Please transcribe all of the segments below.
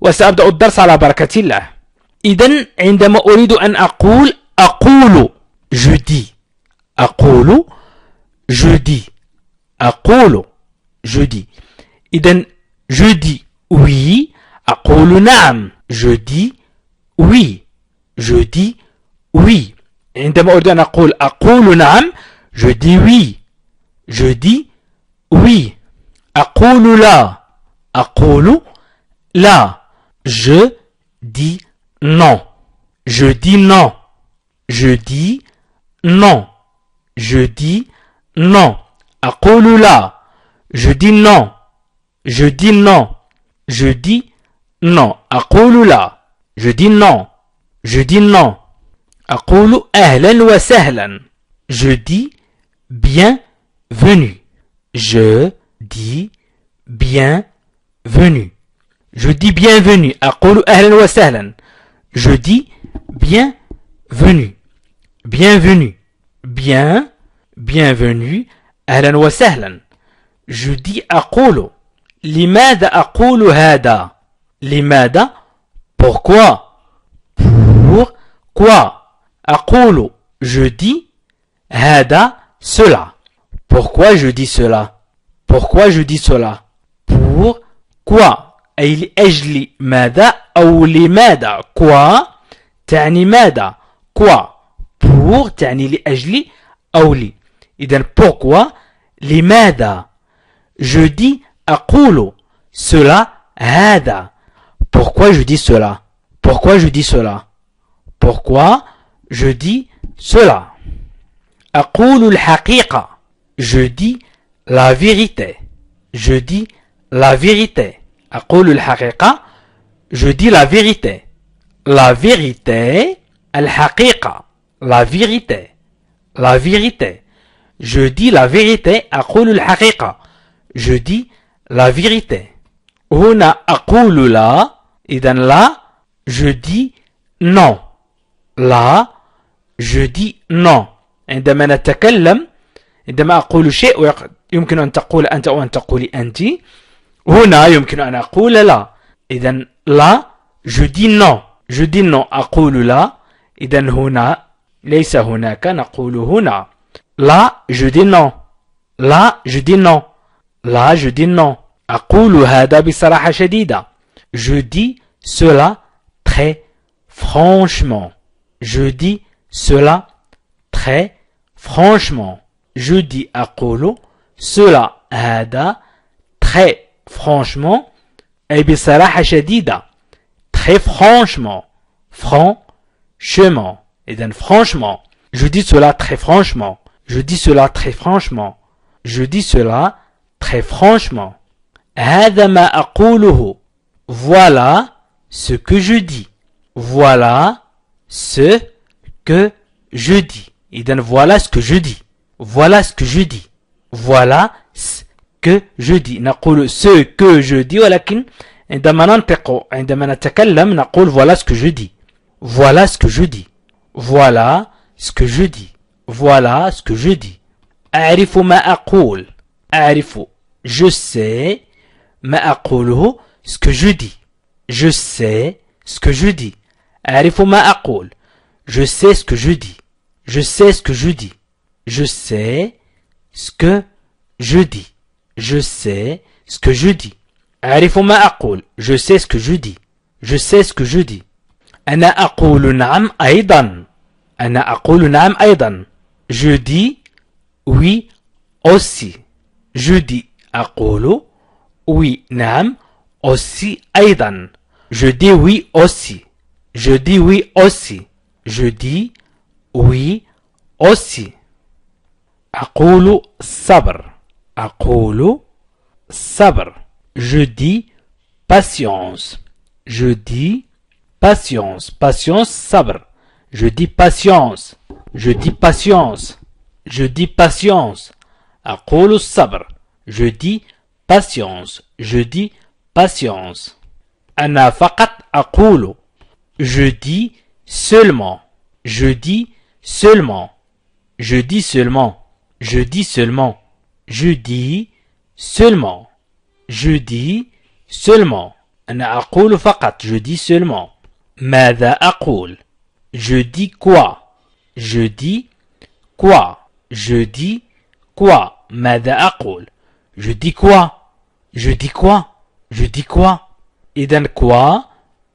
وسأبدأ الدرس على بركة الله. إذن عندما أريد أن أقول je dis je dis. إذن je dis oui أقول نعم. je dis oui عندما أريد أن أقول نعم je dis oui أقول لا je dis non je dis non أقول لا je dis non أقول لا je dis non أقول أهلا وسهلا je dis bienvenue je dis bienvenue أقول أهلا وسهلا je dis bienvenue bienvenue أهلا وسهلا. je dis أقول لماذا أقول هذا لماذا pourquoi أقول je dis هذا cela pourquoi je dis cela pourquoi أي لأجل ماذا أو لماذا quoi تعني ماذا quoi pour تعني لأجل أو لي. إذن pourquoi لماذا je dis أقول cela هذا pourquoi je dis cela أقول الحقيقة je dis la vérité أقول الحقيقة je dis la vérité الحقيقة la vérité je dis la vérité أقول الحقيقة je dis la vérité. هنا أقول لا إذن لا je dis non عندما نتكلم عندما أقول شيء يمكن أن تقول أنت أو أن تقولي أنت هنا يمكن أن أقول لا إذن لا je dis non أقول لا إذن هنا ليس هناك نقول هنا لا je dis non أقول هذا بصراحة شديدة je dis cela très franchement je dis أقول cela هذا très franchement أي بصراحة شديدة très franchement إذن franchement je dis cela très franchement هذا ما أقوله voilà ce que je dis إذن voilà ce que je dis نقول ce que je dis ولكن عندما نتكلم نقول voilà ce que je dis أعرف ما أقول je sais ما أقوله ce que je dis أعرف ما أقول je sais ce que je dis أعرف ما أقول je sais ce que je dis أنا أقول نعم أيضا je dis oui aussi أقول oui نعم aussi أيضا je dis oui aussi je dis oui aussi أقول صبر je dis patience صبر je dis patience أقول الصبر je dis patience أنا فقط أقول je dis seulement je dis seulement أنا أقول فقط, je dis seulement. ماذا أقول? Je dis quoi? Je dis quoi? Je dis quoi? ماذا أقول? Je dis quoi? Je dis quoi? Je dis quoi? إذن quoi?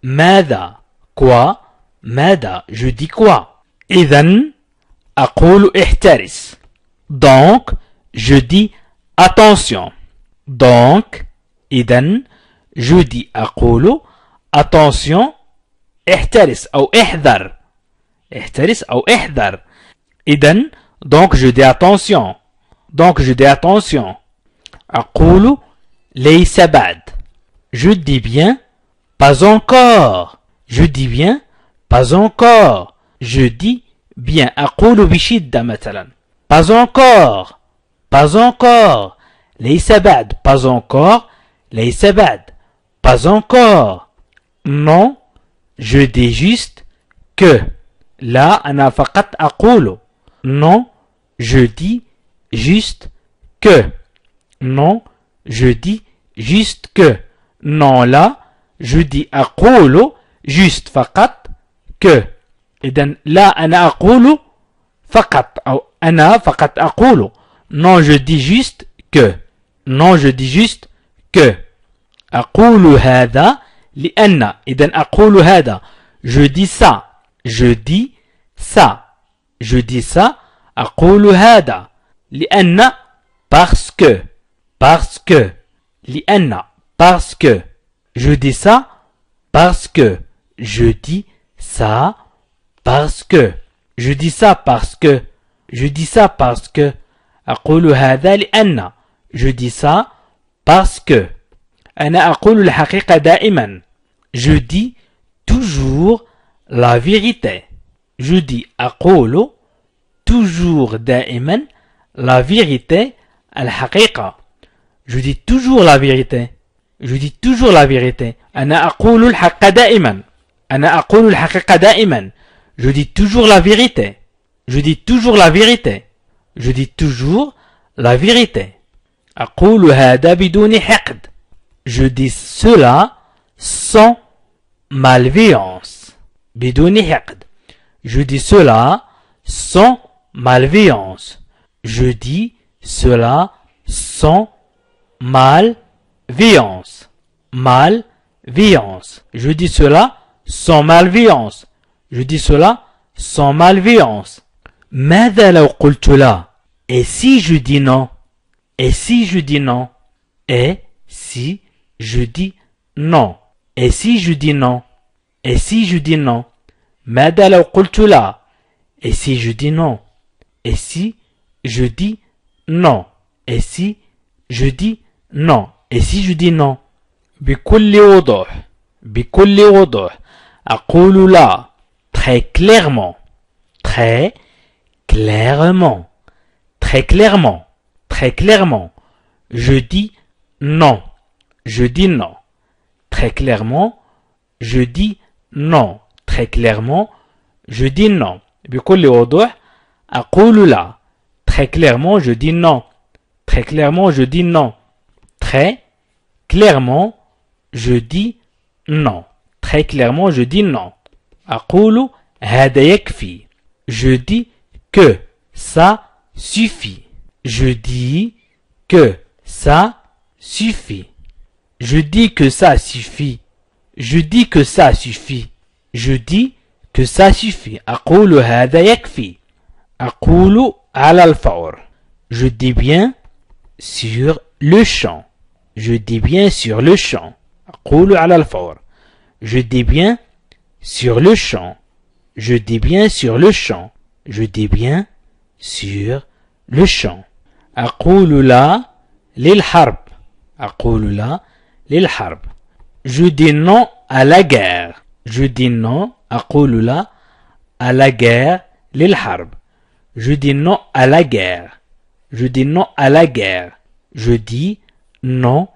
ماذا? quoi? ماذا? Je dis quoi? إذن أقول احترس. Donc, je dis attention. Donc, إذن je dis أقول attention احترس أو احذر. احترس أو احذر. إذن donc je dis attention. Donc je dis attention. أقول ليس بعد. Je dis bien pas encore. Je dis bien pas encore. Je dis bien. أقول بشدة مثلا. Pas encore. Pas encore. ليس بعد. Pas encore. ليس بعد. Pas encore. Non. Je dis juste que. لا أنا فقط أقول. Non. Je dis juste que. Non. Je dis juste que. Non là. Je dis أقول juste فقط que. إذن لا أنا أقول فقط أو أنا فقط أقول. Non je dis juste que. Non je dis juste que. أقول هذا لأن. إذن أقول هذا. Je dis ça. Je dis ça. Je dis ça. أقول هذا. لأن parce que. Parce que. لأن parce que. Je dis ça parce que. Je dis ça parce que. Je dis ça parce que. Je dis ça parce que. أقول هذا لأن. Je dis ça parce que. أنا أقول الحقيقة دائما. Je dis toujours la vérité. Je dis أقول toujours دائما la vérité الحقيقة. Je dis toujours la vérité. Je dis toujours la vérité. أنا أقول الحق دائما. أنا أقول الحقيقة دائما. Je dis toujours la vérité. Je dis toujours la vérité. Je dis toujours la vérité. أقول هذا بدون حقد. Je dis cela sans malveillance. بدون حقد. Je dis cela sans malveillance. Je dis cela sans malveillance. Malveillance. Je dis cela sans malveillance. Je dis cela sans malveillance. ماذا لو قلت لا? Et si je dis non? Et si je dis non? Et si je dis non? Et si je dis non? Et si je dis non? ماذا لو قلت لا? Et si je dis non? Et si je dis non? Et si je dis non? Et si je dis non? بكل وضوح. بكل وضوح. أقول لا. Très clairement. Très clairement. Très clairement. Très clairement. Je dis non. Je dis non. Très clairement. Je dis non. Très clairement. Je dis non. بكل وضوح. أقول لا. Très clairement, je dis non. Très clairement, je dis non. Très clairement, je dis non. Très clairement, je dis non. أقول هذا يكفي. Je dis que ça suffit. Je dis que ça suffit. Je dis que ça suffit. Je dis que ça suffit. Je dis que ça suffit. أقول هذا يكفي. أقول على الفور. Je dis bien sur le champ. Je dis bien sur le champ. أقول على الفور. Je dis bien sur le champ. Je dis bien sur le champ. Je dis bien sur le champ. أقول لا للحرب. أقول لا للحرب. Je dis non à la guerre. Je dis non. أقول لا à la guerre للحرب. Je dis non à la guerre. Je dis non à la guerre. Je dis non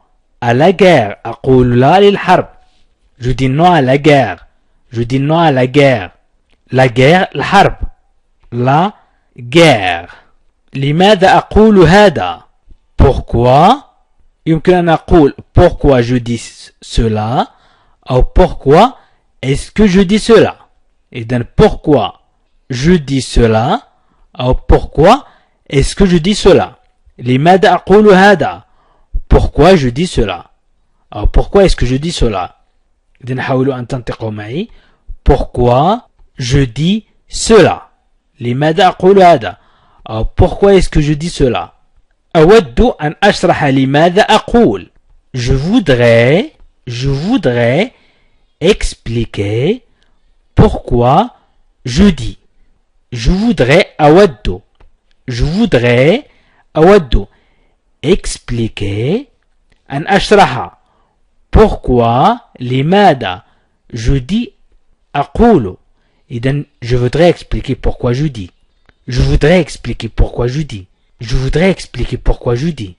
à la guerre. أقول لا للحرب. Je dis non à la guerre. Je dis non à la guerre. La guerre الحرب. La guerre. لماذا أقول هذا? Pourquoi? يمكن أن أقول pourquoi je dis cela. أو pourquoi est-ce que je dis cela. إذن pourquoi je dis cela أو pourquoi est-ce que je dis cela. لماذا أقول هذا. Pourquoi je dis cela. أو pourquoi est-ce que je dis cela. إذن حاولوا أن تنطقوا معي. Pourquoi je dis cela. لماذا أقول هذا. أو pourquoi est-ce que je dis cela. أود أن أشرح لماذا أقول. Je voudrais expliquer pourquoi je dis. Je voudrais أود expliquer أن أشرح pourquoi لماذا je dis أقول. إذن je voudrais expliquer pourquoi je dis. Je voudrais expliquer pourquoi je dis. Je voudrais expliquer pourquoi je dis.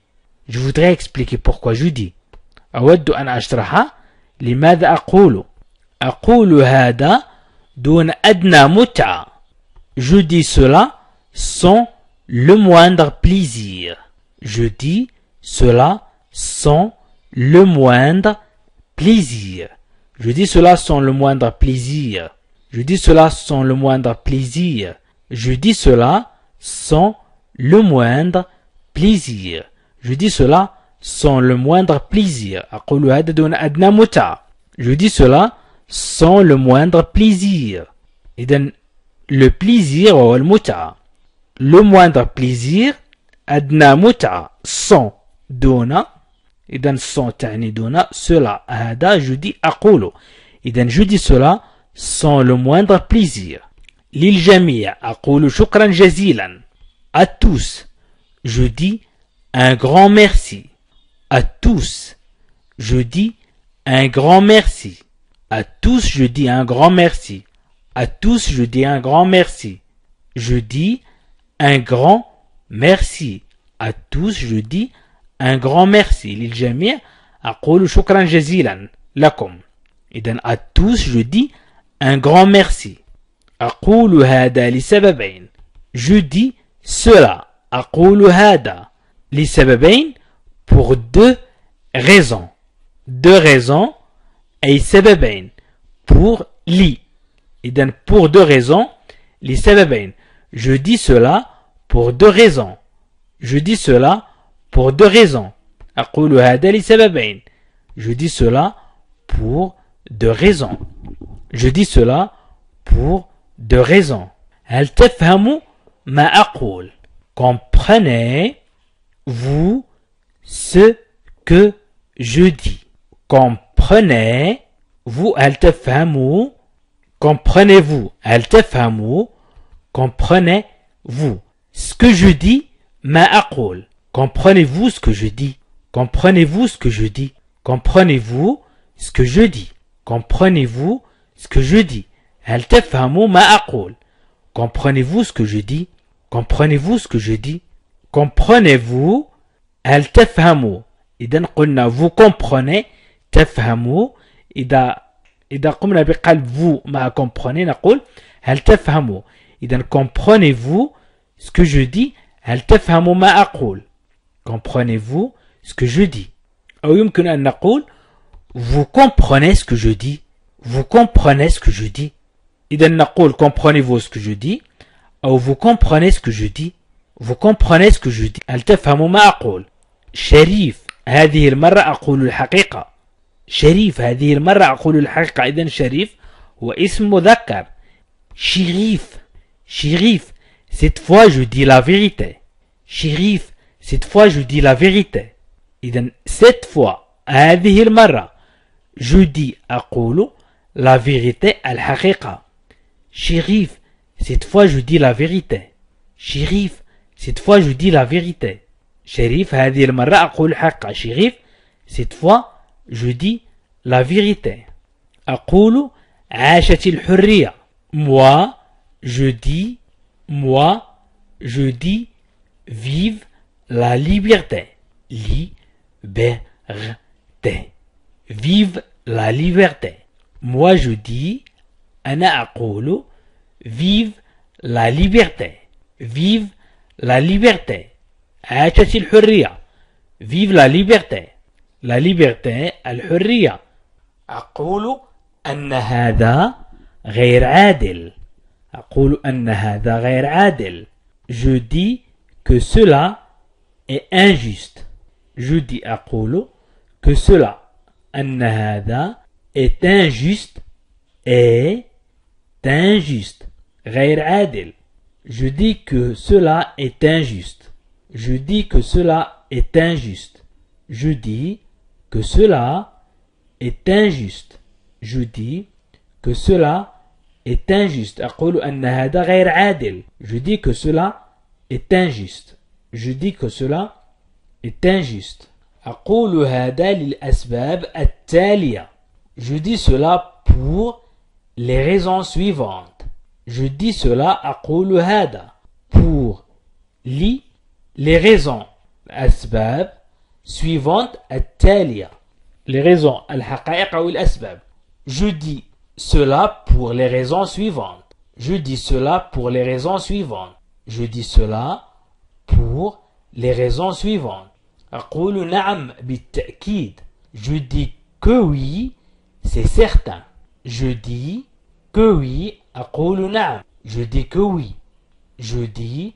Je voudrais expliquer pourquoi je dis. أود أن أشرح لماذا أقول هذا دون أدنى متعة. Je dis cela sans le moindre plaisir. Je dis cela sans le moindre plaisir. Je dis cela sans le moindre plaisir. Je dis cela sans le moindre plaisir. Je dis cela sans le moindre plaisir. Je dis cela sans le moindre plaisir. أقول هذا دون أدنى متعة. Je dis cela sans le moindre plaisir. إذن le plaisir هو المتعة. Le moindre plaisir أدنى متعة. sans دون. إذن sans تعني دون. cela هذا je dis أقول. إذن je dis cela sans le moindre plaisir. للجميع أقول شكرا جزيلا. À tous je dis un grand merci. À tous je dis un grand merci. À tous je dis un grand merci. À tous je dis un grand merci. Je dis un grand merci. À tous je dis un grand merci. للجميع أقول شكرا جزيلا لكم. إذن à tous je dis un grand merci. أقول هذا لسببين. Je dis cela. أقول هذا لسببين pour deux raisons. Deux raisons. أي سببين pour لي. إذن pour deux raisons. لسببين. Je dis cela pour deux raisons. Je dis cela pour deux raisons. أقول هذا لسببين. Je dis cela pour deux raisons. Je dis cela pour deux raisons. هل تفهم ما أقول. Comprenez-vous ce que je dis. Comprenez-vous. هل تفهموا. Comprenez-vous. هل تفهموا. Comprenez-vous ce que je dis. ما أقول. Comprenez-vous ce que je dis. Comprenez-vous ce que je dis. Comprenez-vous ce que je dis. Comprenez-vous ce que je dis. هل تفهموا ما أقول. Comprenez-vous ce que je dis. Comprenez-vous ce que je dis. Comprenez-vous. هل تفهموا. إذا قلنا vous comprenez. تفهموا. إذا قمنا بقلب vous مع comprenez نقول هل تفهموا. إذا comprenez-vous ce que je dis. هل تفهموا ما أقول. Comprenez-vous ce que je dis. أو يمكن أن نقول vous comprenez ce que je dis. Vous comprenez ce que je dis. إذا نقول comprenez-vous ce que je dis. أو vous comprenez ce que je dis. Vous comprenez ce que je dis. هل تفهموا ما أقول. شريف هذه المرة أقول الحقيقة. شريف هذه المرة أقول الحقيقة. إذا شريف هو اسم مذكر. شريف. شريف. Cette fois je dis la vérité. شريف. Cette fois je dis la vérité. إذا cette fois هذه المرة je dis أقول la vérité الحقيقة. شريف. Cette fois je dis la vérité. شريف. Cette fois je dis la vérité. شريف هذه المرة أقول الحقيقة. شريف. Cette fois je dis la vérité. أقول عاشت الحرية. Moi je dis vive la liberté. Liberté. Vive la liberté. Moi je dis أنا أقول vive la liberté. Vive la liberté. عاشت الحرية. Vive la liberté. La liberté الحرية. أقول أن هذا غير عادل. أقول أن هذا غير عادل. Je dis que cela est injuste. Je dis أقول que cela أن هذا est injuste est injuste غير عادل. Je dis que cela est injuste. Je dis que cela est injuste. Je dis que cela est injuste. Je dis que cela est injuste. أقول أن هذا غير عادل. Je dis que cela est injuste. Je dis que cela est injuste. أقول هذا للأسباب التالية. Je dis cela pour les raisons suivantes. Je dis cela أقول هذا pour les raisons الأسباب suivantes التالية. Les raisons الحقائق أو الأسباب. Je dis cela pour les raisons suivantes. Je dis cela pour les raisons suivantes. Je dis cela pour les raisons suivantes. أقول نعم بالتأكيد. Je dis que oui, c'est certain. Je dis que oui. أقول نعم. Je dis que oui. Je dis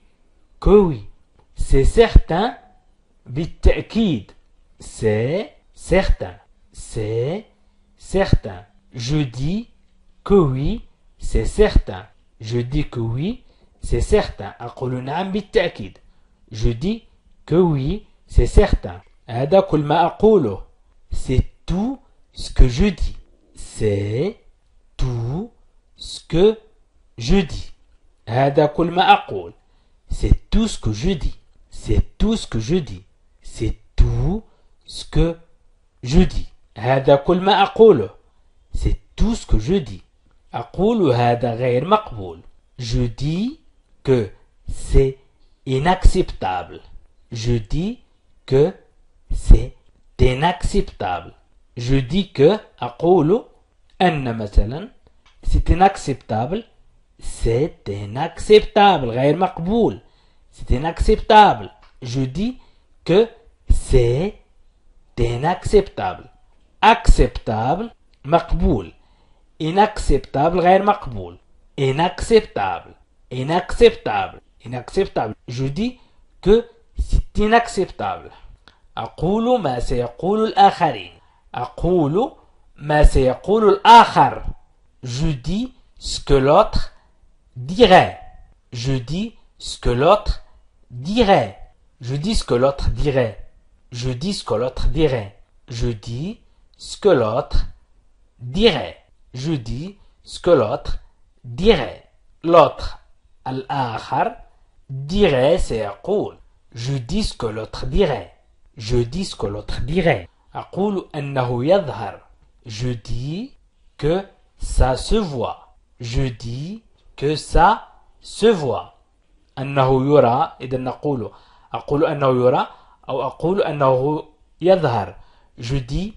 que oui. C'est certain. بالتأكيد. C'est certain. C'est certain. Je dis que oui, c'est certain. Je dis que oui, c'est certain. أقول نعم بالتأكيد. Je dis que oui, c'est certain. هذا كل ما أقوله. C'est tout ce que je dis. C'est tout ce que je dis. هذا كل ما أقول. C'est tout ce que je dis. C'est tout ce que je dis. C'est tout ce que je dis. هذا كل ما أقوله. C'est tout ce que je dis. أقول هذا غير مقبول. Je dis que c'est inacceptable. Je dis que c'est inacceptable. Je dis que أقول أن مثلا c'est inacceptable. C'est inacceptable. غير مقبول. C'est inacceptable. Je dis que c'est inacceptable. Acceptable مقبول. Inacceptable غير مقبول. Inacceptable. Inacceptable. Inacceptable. Je dis que c'est inacceptable. أقول ما سيقول الآخرين. أقول ما سيقول الآخر. Je dis ce que l'autre dirait. Je dis ce que l'autre dirait. Je dis ce que l'autre dirait. Je dis ce que l'autre dirait. Je dis ce que l'autre dirait. Je dis ce que l'autre dirait. L'autre, الآخر, dirait سيقول. Je dis ce que l'autre dirait. Je dis ce que l'autre dirait. أقول أنه يظهر. Je dis que ça se voit. Je dis que ça se voit. أنه يرى. إذا نقول أقول أنه يرى أو أقول أنه يظهر. Je dis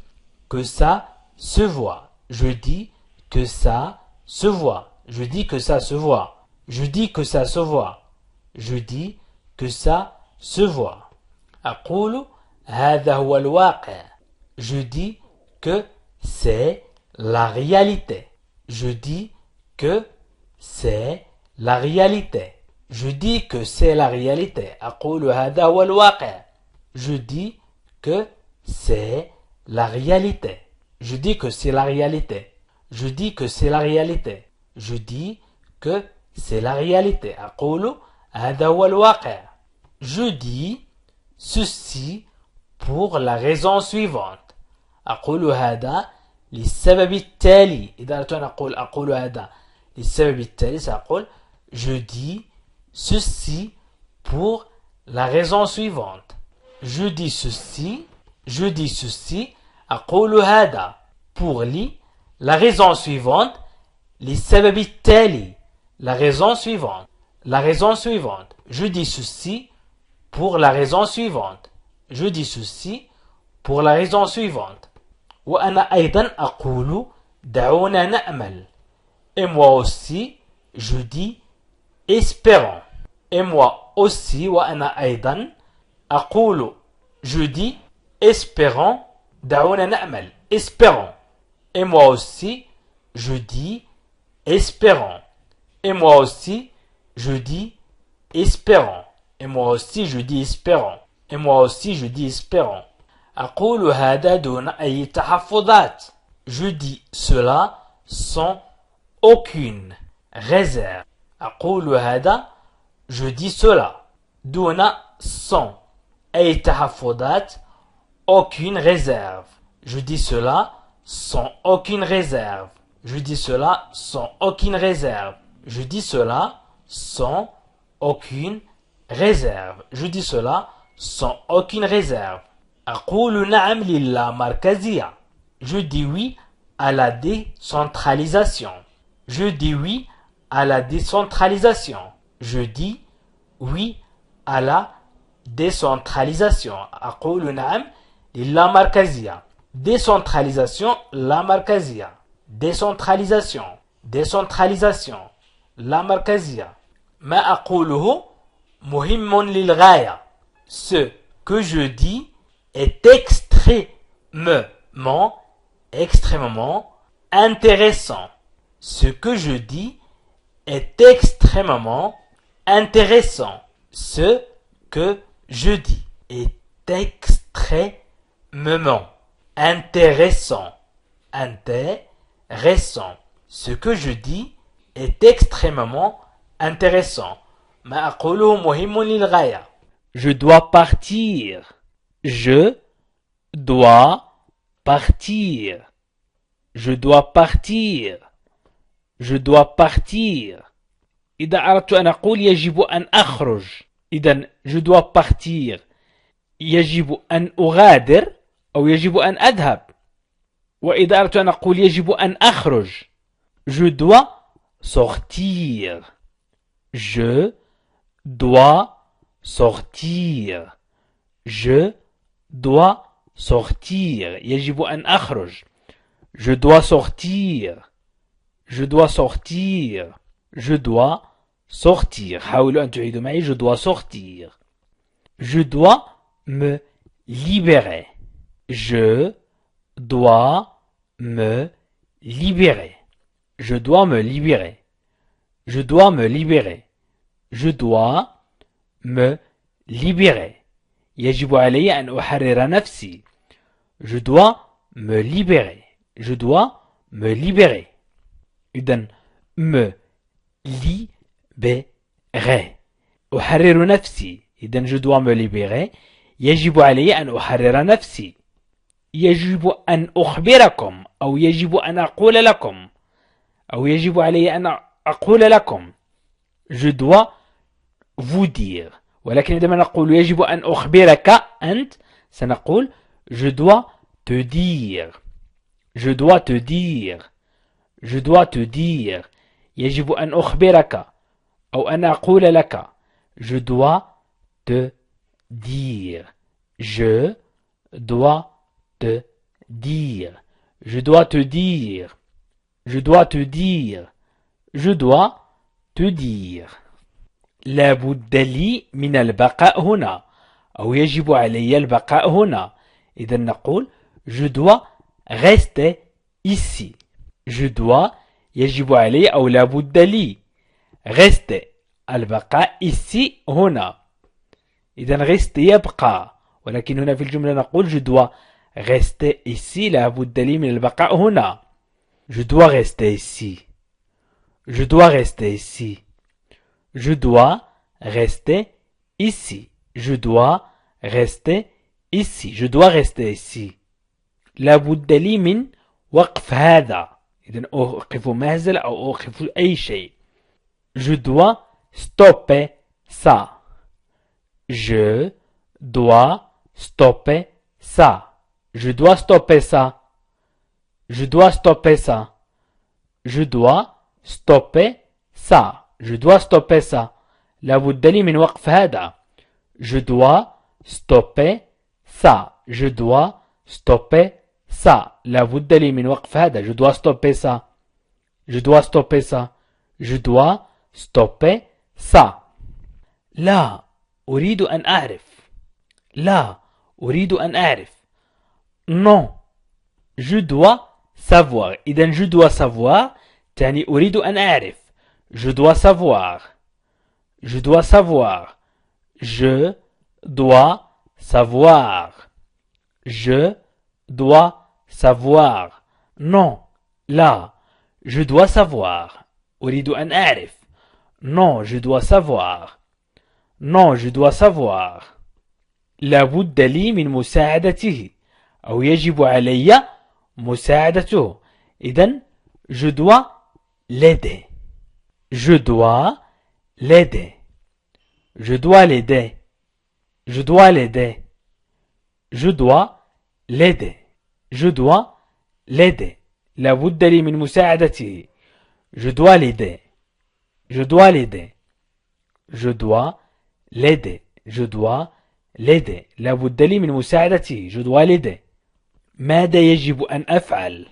que ça se voit. Je dis que ça se voit. Je dis que ça se voit. Je dis que ça se voit. Je dis que ça se voit. أقول هذا هو الواقع. Je dis que c'est la réalité. Je dis que c'est la réalité. Je dis que c'est la réalité. أقول هذا هو الواقع. Je dis que c'est la réalité. Je dis que c'est la réalité. Je dis que c'est la réalité. Je dis que c'est la réalité. أقول هذا هو الواقع. Je dis ceci pour la raison suivante. أقول هذا للسبب التالي. إذا أردت أن أقول هذا للسبب التالي سأقول je dis ceci pour la raison suivante. Je dis ceci. أقول هذا pour la raison suivante. للسبب التالي. La raison suivante. La raison suivante. Je dis ceci pour la raison suivante. Je dis ceci pour la raison suivante. وأنا أيضا أقول دعونا نأمل. Et moi aussi, je dis espérons. Et moi aussi, وأنا أيضا أقول, je dis espérons. دعونا نأمل. Espérons. Et moi aussi, je dis espérons. Et moi aussi, je dis espérons. Et moi aussi, je dis espérons. Et moi aussi, je dis espérons. أقول هذا دون أي تحفظات. Je dis cela sans aucune réserve. أقول هذا, je dis cela. دون, sans. أي تحفظات, aucune réserve. Je dis cela sans aucune réserve. Je dis cela sans aucune réserve. Je dis cela sans aucune réserve. Je dis cela sans aucune réserve. أقول نعم للامركزية. Je dis oui à la décentralisation. Je dis oui à la décentralisation. Je dis oui à la décentralisation. أقول نعم للامركزية. Décentralisation, la markazia. Décentralisation, décentralisation, la markazia. ما أقوله مهم للغاية. Ce que je dis est extrêmement intéressant. Ce que je dis est extrêmement intéressant. Ce que je dis est extrêmement intéressant. Intéressant. Ce que je dis est extrêmement intéressant. ما أقوله مهم للغاية. Je dois partir. Je dois partir. Je dois partir. Je dois partir. إذا أردت أن أقول يجب أن أخرج. إذن je dois partir. يجب أن أغادر أو يجب أن أذهب. وإذا أردت أن أقول يجب أن أخرج. Je dois sortir. Je dois sortir. Je dois sortir. يجب أن أخرج. Je dois sortir. Je dois sortir. Je dois sortir. حاولوا أن تعيدوا معي. Je dois sortir. Je dois me libérer. Je dois me libérer. Je dois me libérer. Je dois me libérer. Je dois me libérer. يجب علي أن أحرر نفسي. Je dois me libérer. Je dois me libérer. إذن me libérer. أحرر نفسي. إذن je dois me libérer. يجب علي أن أحرر نفسي. يجب أن أخبركم أو يجب أن أقول لكم أو يجب علي أن أقول لكم. Je dois vous dire. ولكن عندما نقول يجب أن أخبرك أنت سنقول je dois te dire. Je dois te dire. Je dois te dire. يجب أن أخبرك أو أن أقول لك. Je dois te dire. Je dois te dire. Je dois te dire. Je dois te dire. Je dois te dire. لا بد لي من البقاء هنا أو يجب علي البقاء هنا. إذا نقول je dois rester ici. Je dois يجب علي أو لا بد لي rester البقاء ici هنا. إذا rester يبقى. ولكن هنا في الجملة نقول je dois rester ici. لا بد لي من البقاء هنا. Je dois rester ici. Je dois rester ici. Je dois rester ici. Je dois rester ici. Je dois rester ici. لا بد لي من وقف هذا. إذن أوقف مهزلة أو أوقف أي شيء. Je dois stopper ça. Je dois stopper ça. Je dois stopper ça. Je dois stopper ça. Je dois stopper ça. Je dois stopper ça. لا بد لي من وقف هذا. Je dois stopper ça. Je dois stopper ça. لا بد لي من وقف هذا. Je dois stopper ça. Je dois stopper ça. Je dois stopper ça. لا أريد أن أعرف. لا أريد أن أعرف. Non. Je dois savoir. إذن je dois savoir تعني أريد أن أعرف. Je dois savoir. Je dois savoir. Je dois savoir. Je dois savoir. Non, là, je dois savoir. أريد أن أعرف. Non, je dois savoir. Non, je dois savoir. لابد لي من مساعدته أو يجب علي مساعدته. إذن je dois l'aider. Je dois l'aider. Je dois l'aider. Je dois l'aider. Je dois l'aider. Je dois l'aider. لابد لي من مساعدته. Je dois l'aider. Je dois l'aider. Je dois l'aider. Je dois l'aider. لابد لي من مساعدته. Je dois l'aider. ماذا يجب أن أفعل؟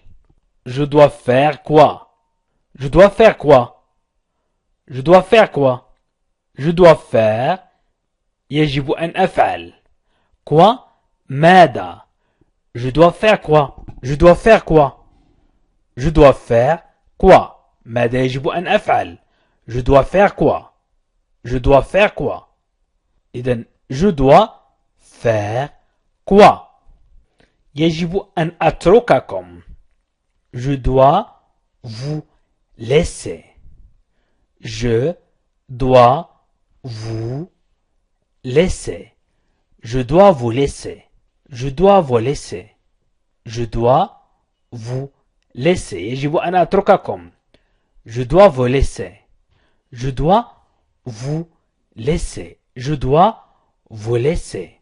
Je dois faire quoi? Je dois faire quoi? Je dois faire quoi? Je dois faire يجب أن أفعل. Quoi? ماذا? Je dois faire quoi? Je dois faire quoi? Je dois faire quoi? ماذا يجب أن أفعل? Je dois faire quoi? Je dois faire quoi? إذن je dois faire quoi? يجب أن أترككم. Je dois vous laisser. Je dois vous laisser. Je dois vous laisser. Je dois vous laisser. Je dois vous laisser. يجب أن أترككم. Je dois vous laisser. Je dois vous laisser. Je dois vous laisser.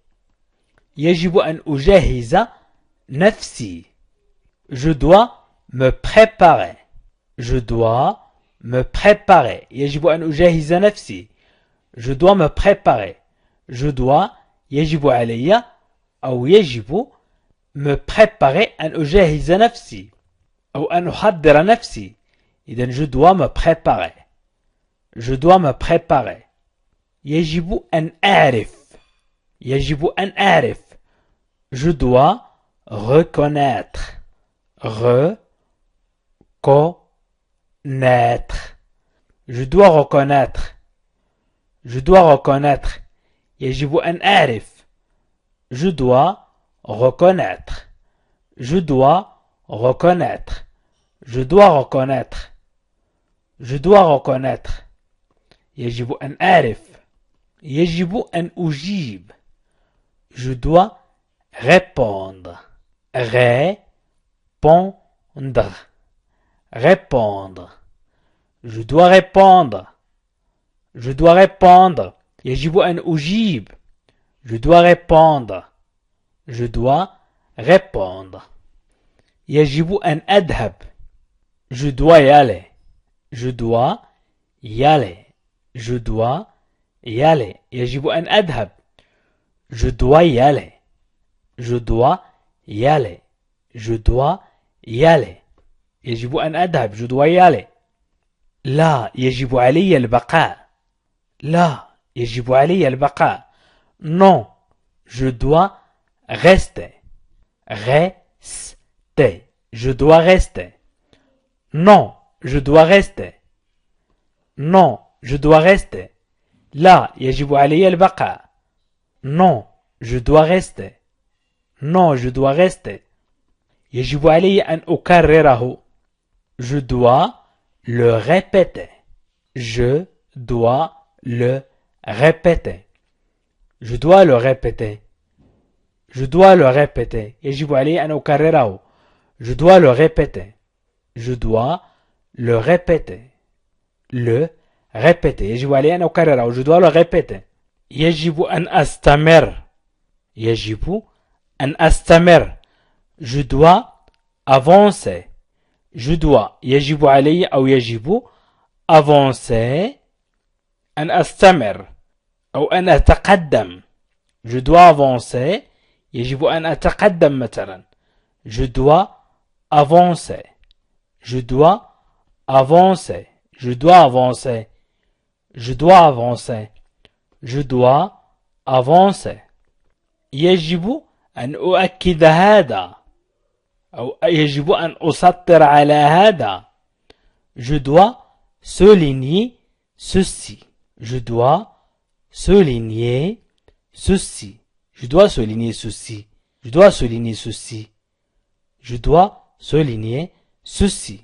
يجب أن أجهز نفسي. Je dois me préparer. Je dois me préparer. يجب أن أجهز نفسي. Je dois me préparer. Je dois يجب علي أو يجب me préparer أن أجهز نفسي أو أن أحضر نفسي. إذن je dois me préparer. Je dois me préparer. يجب أن أعرف. يجب أن أعرف. Je dois reconnaître. Reconnaître. Je dois reconnaître. Je dois reconnaître. يجب أن أعرف. Je dois reconnaître. Je dois reconnaître. Je dois reconnaître. Je dois reconnaître. يجب أن أعرف. يجب أن أجيب. Je dois répondre. Répondre. Répondre. Je dois répondre. Je dois répondre. يجب أن أجيب. Je dois répondre. Je dois répondre. يجب أن أذهب. Je dois y aller. Je dois y aller. Je dois y aller. يجب أن أذهب. Je dois y aller. Je dois y aller. Je dois y aller. يجب أن أذهب. Je dois y aller. لا يجب علي البقاء. لا يجب علي البقاء. Non, je dois rester. Rester. Je dois rester. Non, je dois rester. Non, je dois rester. لا يجب علي البقاء. Non, je dois rester. Non, je dois rester. يجب علي أن أكرره. Je dois le répéter. Je dois le répéter. Je dois le répéter. Je dois le répéter. يجب علي أن أكرره. Je dois le répéter. Je dois le répéter. Le répéter. يجب علي أن أكرره. Je dois le répéter. يجب أن أستمر. يجب أن أستمر. Je dois avancer. Je dois. يجب علي أو يجب avancer. أن أستمر أو أن أتقدم. Je dois avancer. يجب أن أتقدم مثلا. Je dois avancer. Je dois avancer. Je dois avancer. Je dois avancer. Je dois avancer. يجب أن أؤكد هذا. أو يجب أن أسطر على هذا. Je dois souligner ceci. Je dois souligner ceci. Je dois souligner ceci. Je dois souligner ceci. Je dois souligner ceci.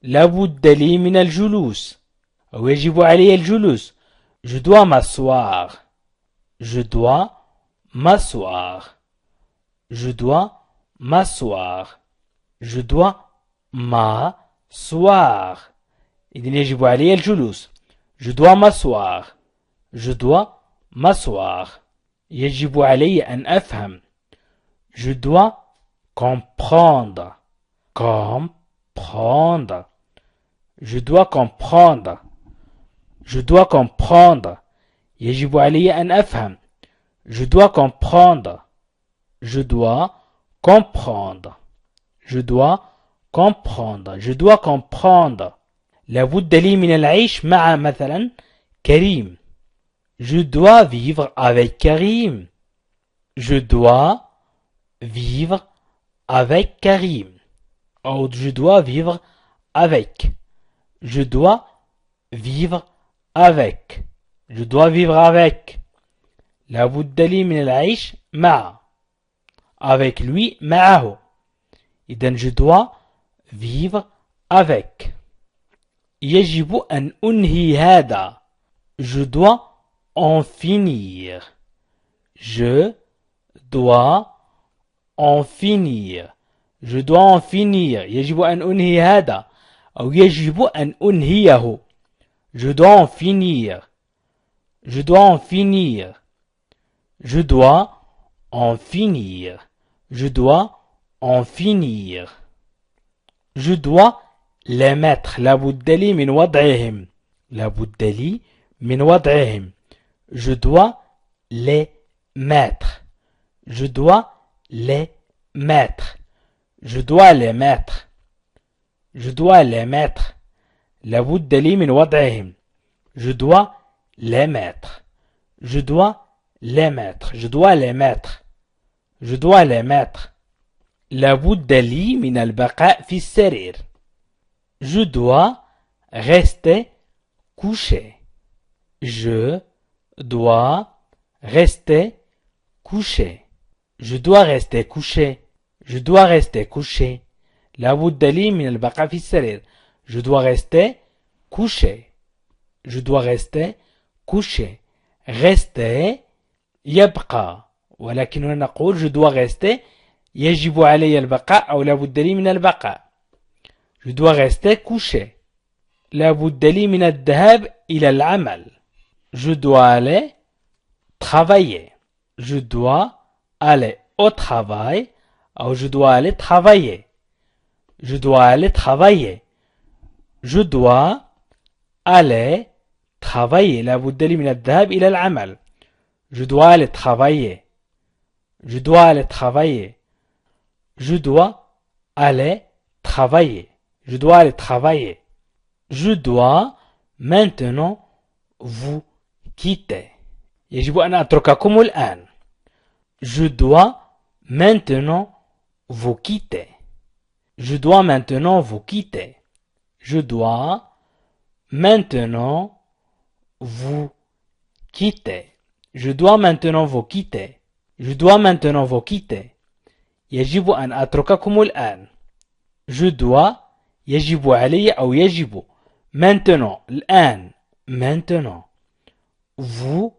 لابد لي من الجلوس أو يجب علي الجلوس. Je dois m'asseoir. Je dois m'asseoir. Je dois m'asseoir. Je dois m'asseoir. إذن يجب علي الجلوس. Je dois m'asseoir. Je dois m'asseoir. يجب علي أن أفهم. Je dois comprendre. Comprendre. Je dois comprendre. Je dois comprendre. يجب علي أن أفهم. Je dois comprendre. Je dois comprendre. Je dois comprendre. Je dois comprendre. لابد لي من العيش مع مثلا كريم. Je dois vivre avec Karim. Je dois vivre avec Karim. Ou je dois vivre avec. Je dois vivre avec. Je dois vivre avec. لابد لي من العيش مع. Avec lui, معه. إذن je dois vivre avec. يجب أن أنهي هذا. Je dois en finir. Je dois en finir. Je dois en finir. يجب أن أنهي هذا. أو يجب أن أنهيه. Je dois en finir. Je dois en finir. Je dois en finir. Je dois en finir. Je dois les mettre. لابد لي من وضعهم. لابد لي من وضعهم. Je dois les mettre. Je dois les mettre. Je dois les mettre. Je dois les mettre. لابد لي من وضعهم. Je dois les mettre. Je dois les mettre. Je dois les mettre. Je dois les mettre. لابد لي من البقاء في السرير. Je dois rester couché. Je dois rester couché. Je dois rester couché. Je dois rester couché. لابد لي من البقاء في السرير. Je dois rester couché. Je dois rester couché. Rester يبقى. ولكننا نقول je dois rester يجب علي البقاء أو لابد لي من البقاء. Je dois rester couché. لابد لي من الذهاب إلى العمل. Je dois aller travailler. Je dois aller au travail أو je dois aller travailler. Je dois aller travailler. Je dois aller travailler. لابد لي من الذهاب إلى العمل. Je dois aller travailler. Je dois aller travailler. Je dois aller travailler. Je dois aller travailler. Je dois maintenant vous quitter. يجب أن أترككم الآن. Je dois maintenant vous quitter. Je dois maintenant vous quitter. Je dois maintenant vous quitter. Je dois maintenant vous quitter. Je dois maintenant vous quitter. يجب أن أترككم الآن. Je dois يجب علي أو يجب. Maintenant الآن. Maintenant. Vous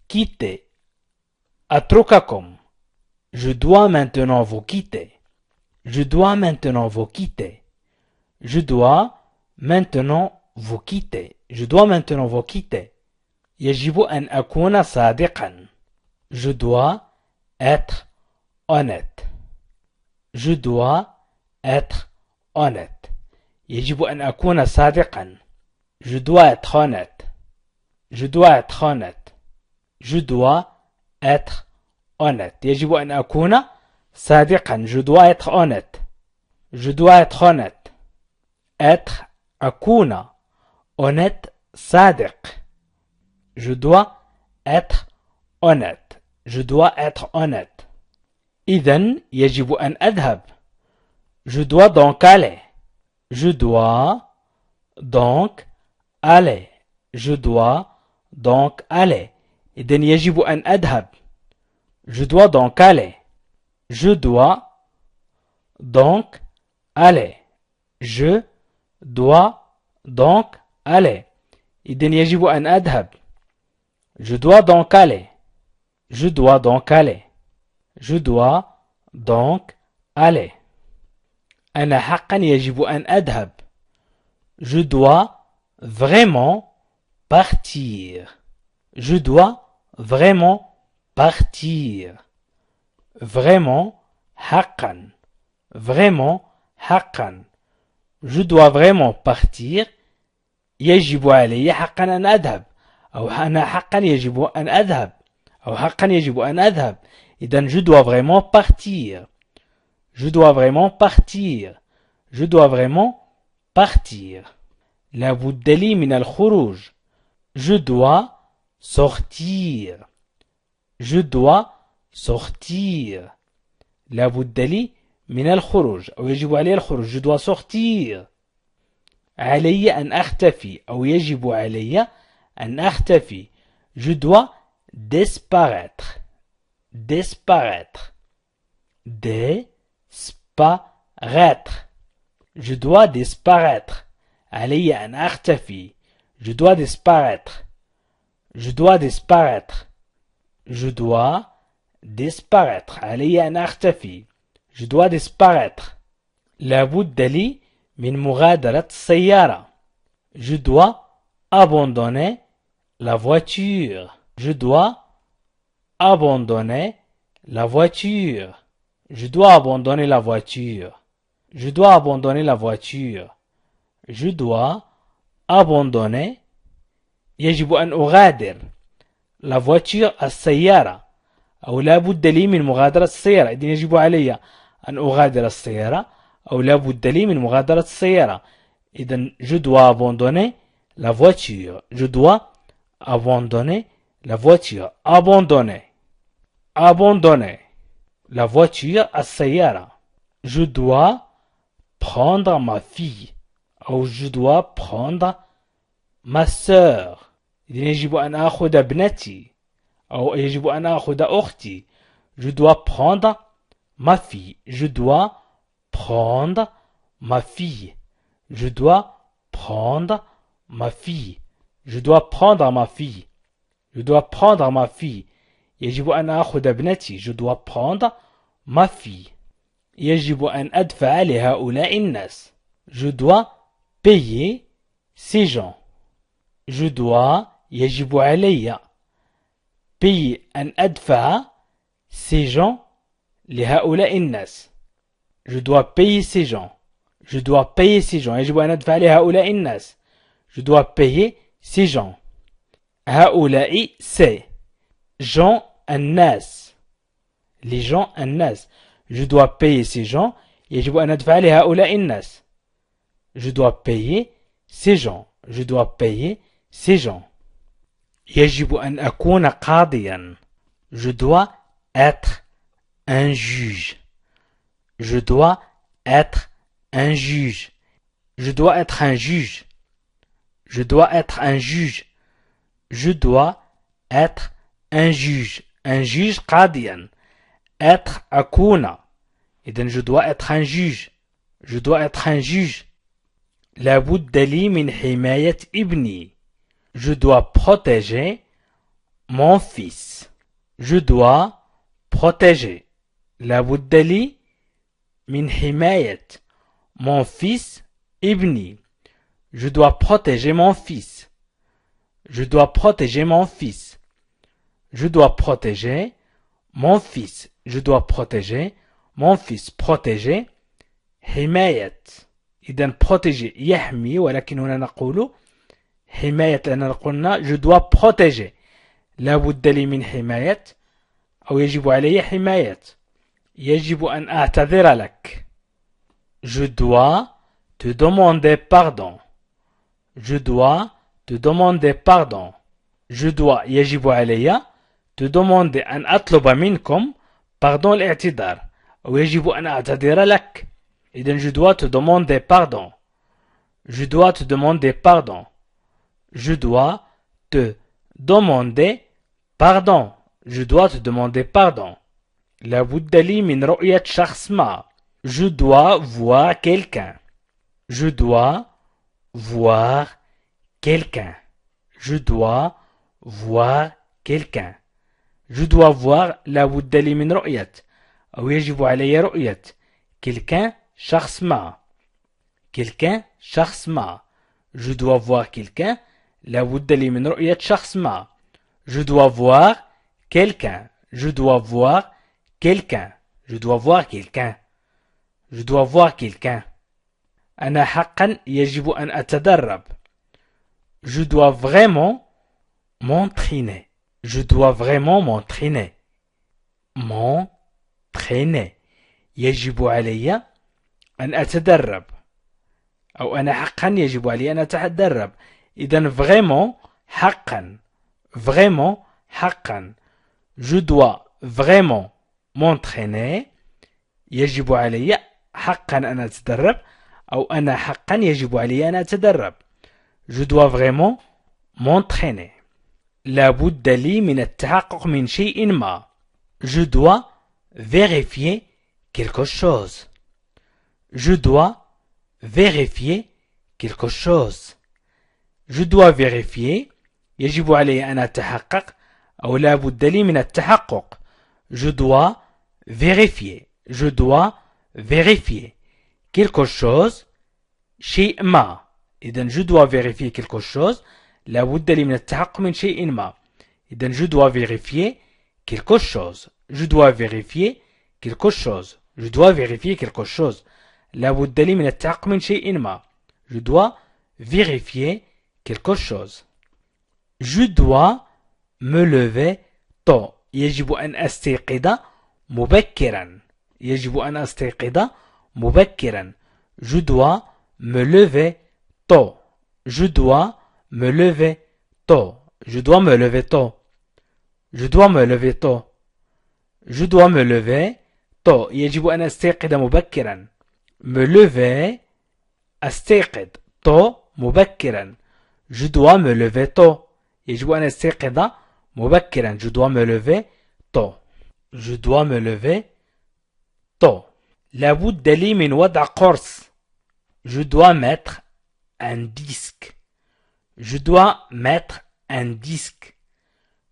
quitter. أترككم. Je dois maintenant vous quitter. Je dois maintenant vous quitter. Je dois maintenant vous quitter. Je dois maintenant vous quitter. يجب أن أكون صادقا. Je dois être honnête. Je dois être honnête. يجب أن أكون صادقا. Je dois être honnête. Je dois être honnête. Je dois être honnête. يجب أن أكون صادقا. Je dois être honnête. Je dois être honnête. Être أكون honnête صادق. Je dois être honnête. Je dois être honnête. إذن يجب أن أذهب. Je dois donc aller. Je dois donc aller. Je dois donc aller. إذن يجب أن أذهب. Je dois donc aller. Je dois donc aller. Je dois donc aller. إذن يجب أن أذهب. Je dois donc aller. Je dois donc aller. Je dois donc aller. أنا حقا يجب أن أذهب. Je dois vraiment partir. Je dois vraiment partir. Vraiment حقا. Vraiment حقا. Je dois vraiment partir. يجب علي حقا أن أذهب. أو أنا حقا يجب أن أذهب. أو حقا يجب أن أذهب. إذن je dois vraiment partir. Je dois vraiment partir. Je dois vraiment partir. لا بد لي من الخروج. Je dois sortir. Je dois sortir. لا بد لي من الخروج أو يجب علي الخروج. Je dois sortir. علي أن أختفي أو يجب علي أن أختفي. Je dois disparaître. Disparaître. Disparaître. Je dois disparaître. علي أن أختفي. Je dois disparaître. Je dois disparaître. Je dois disparaître. علي أن أختفي. Je dois disparaître. لابد لي من مغادرة السيارة. Je dois abandonner la voiture. Je dois abandonner la voiture. Je dois abandonner la voiture. Je dois abandonner la voiture. Je dois abandonner. يجب أن أغادر. La voiture السيارة. أو لا بد لي من مغادرة السيارة. إذن يجب علي أن أغادر السيارة. أو لا بد لي من مغادرة السيارة. إذن je dois abandonner la voiture. Je dois abandonner la voiture. Abandonner. Abandonner. La voiture السيارة. Je dois prendre ma fille. أو je dois prendre ma sœur. إذن يجب أن أخذ ابنتي. أو يجب أن أخذ أختي. Je dois prendre ma fille. Je dois prendre ma fille. Je dois prendre ma fille. Je dois prendre ma fille. Je dois prendre ma fille. يجب أن أخذ ابنتي. Je dois prendre ma fille. يجب أن أدفع لهؤلاء الناس. Je dois payer ces gens. Je dois يجب علي payer أن أدفع ces gens لهؤلاء الناس. Je dois payer ces gens. Je dois payer ces gens. يجب أن أدفع لهؤلاء الناس. Je dois payer ces gens. هؤلاء c'est gens الناس. Les gens الناس. Je dois payer ces gens. يجب أن أدفع لهؤلاء الناس. Je dois payer ces gens. Je dois payer ces gens. يجب أن أكون قاضيا. Je dois être un juge. Je dois être un juge. Je dois être un juge. Je dois être un juge. Je dois être un juge. Un juge قاضيا. Être أكون. إذن je dois être un juge. Je dois être un juge. لابد لي من حماية ابني. Je dois protéger mon fils. Je dois protéger. لابد لي من حماية mon fils ابني. Je dois protéger mon fils. Je dois protéger mon fils. Je dois protéger mon fils. Je dois protéger mon fils. Protéger. حماية. إذن protéger يحمي ولكن هنا نقول حماية لأننا قلنا je dois protéger. لا بد لي من حماية أو يجب علي حماية. يجب أن أعتذر لك. Je dois te demander pardon. Je dois te demander pardon. Je dois يجب علي te demander أن أطلب منكم pardon الاعتذار أو يجب أن أعتذر لك. إذن je dois te demander pardon. Je dois te demander pardon. Je dois te demander pardon. Je dois te demander pardon. لابد لي من رؤية شخص ما. Je dois voir quelqu'un. Je dois voir quelqu'un. Je dois voir quelqu'un. Je dois voir لابد لي من رؤية أو يجب علي رؤية quelqu'un شخص ما. quelqu'un شخص ما. Je dois voir quelqu'un لابد لي من رؤية شخص ما. Je dois voir quelqu'un. Je dois voir quelqu'un. Je dois voir quelqu'un. Je dois voir quelqu'un. أنا حقا يجب أن أتدرب. Je dois vraiment m'entraîner. Je dois vraiment m'entraîner. m'entraîner. يجب علي أن أتدرب. أو أنا حقا يجب علي أن أتدرب. إذن vraiment حقا. Vraiment حقا. Je dois vraiment m'entraîner. يجب علي حقا أن أتدرب. أو أنا حقا يجب علي أن أتدرب. Je dois vraiment m'entraîner. لابد لي من التحقق من شيء ما. Je dois vérifier quelque chose. Je dois vérifier quelque chose. Je dois vérifier. يجب علي أن أتحقق أو لابد لي من التحقق. Je dois vérifier. Je dois vérifier quelque chose. شيء ما. إذن je dois vérifier quelque chose. لابد لي من التحقق من شيء ما. إذن je dois vérifier quelque chose. Je dois vérifier quelque chose. Je dois vérifier quelque chose. لابد لي من التحقق من شيء ما. Je dois vérifier quelque chose. Je dois me lever tôt. يجب أن أستيقظ مبكرا. يجب أن أستيقظ مبكرا. Je dois me lever tôt. Je dois me lever tôt. Je dois me lever tôt. Je dois me lever tôt. Je dois me lever tôt. يجب أن أستيقظ مبكرا. Me lever أستيقظ tôt مبكرا. Je dois me lever tôt. يجب أن أستيقظ مبكرا. Je dois me lever tôt. Je dois me lever tôt. لابد لي من وضع قرص. Je dois mettre un disque. Je dois mettre un disque.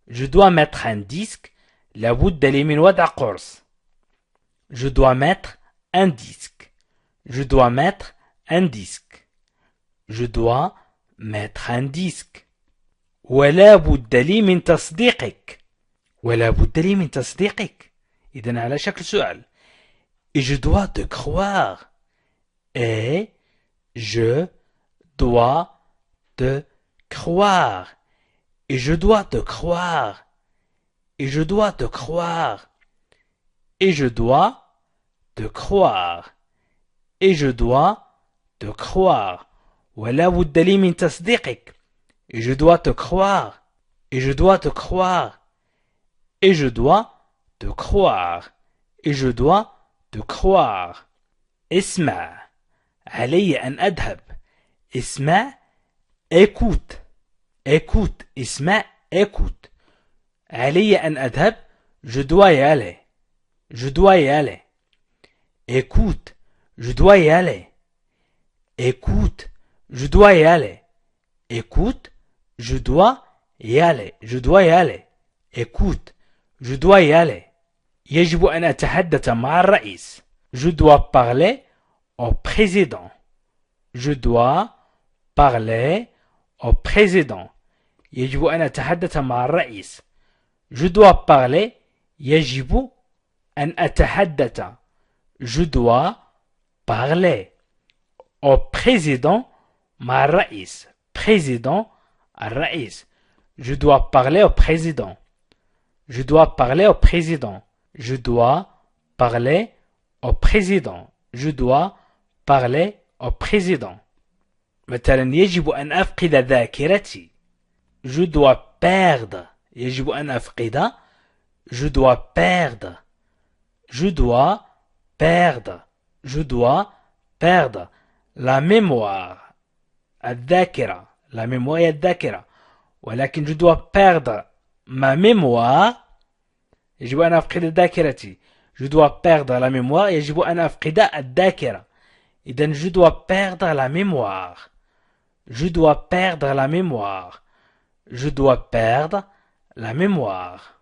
Je dois mettre un disque. لابد لي من وضع قرص. Je dois mettre un disque. Je dois mettre un disque. Je dois mettre un disque. ولا بد لي من تصديقك. ولا بد لي من تصديقك. إذن على شكل سؤال. Et je dois te croire. Et je dois te croire. Et je dois te croire. Et je dois te croire. Et je dois te croire. Et je dois te croire. ولا بد لي من تصديقك. Et je dois te croire. Et je dois te croire. Et je dois te croire. Et je dois te croire. اسمع. علي أن أذهب. اسمع. écoute. écoute. اسمع. écoute. علي أن أذهب. Je dois y aller. Je dois y aller. Écoute. Je dois y aller. Écoute. Je dois y aller. Écoute. Je dois y aller. Je dois y aller. Écoute. Je dois y aller. يجب أن أتحدث مع الرئيس. Je dois parler au président. Je dois parler au président. يجب أن أتحدث مع الرئيس. Je dois parler. يجب أن أتحدث. Je dois parler au président مع الرئيس. Président الرئيس. Je dois parler au président. Je dois parler au président. Je dois parler au président. Je dois parler au président. مثلا يجب أن أفقد ذاكرتي. Je dois perdre. يجب أن أفقد. Je dois perdre. Je dois perdre. Je dois perdre la mémoire الذاكرة la mémoire هي الذاكرة ولكن je dois perdre ma mémoire يجب أن أفقد ذاكرتي je dois perdre la mémoire يجب أن أفقد الذاكرة إذن je dois perdre la mémoire je dois perdre la mémoire je dois perdre la mémoire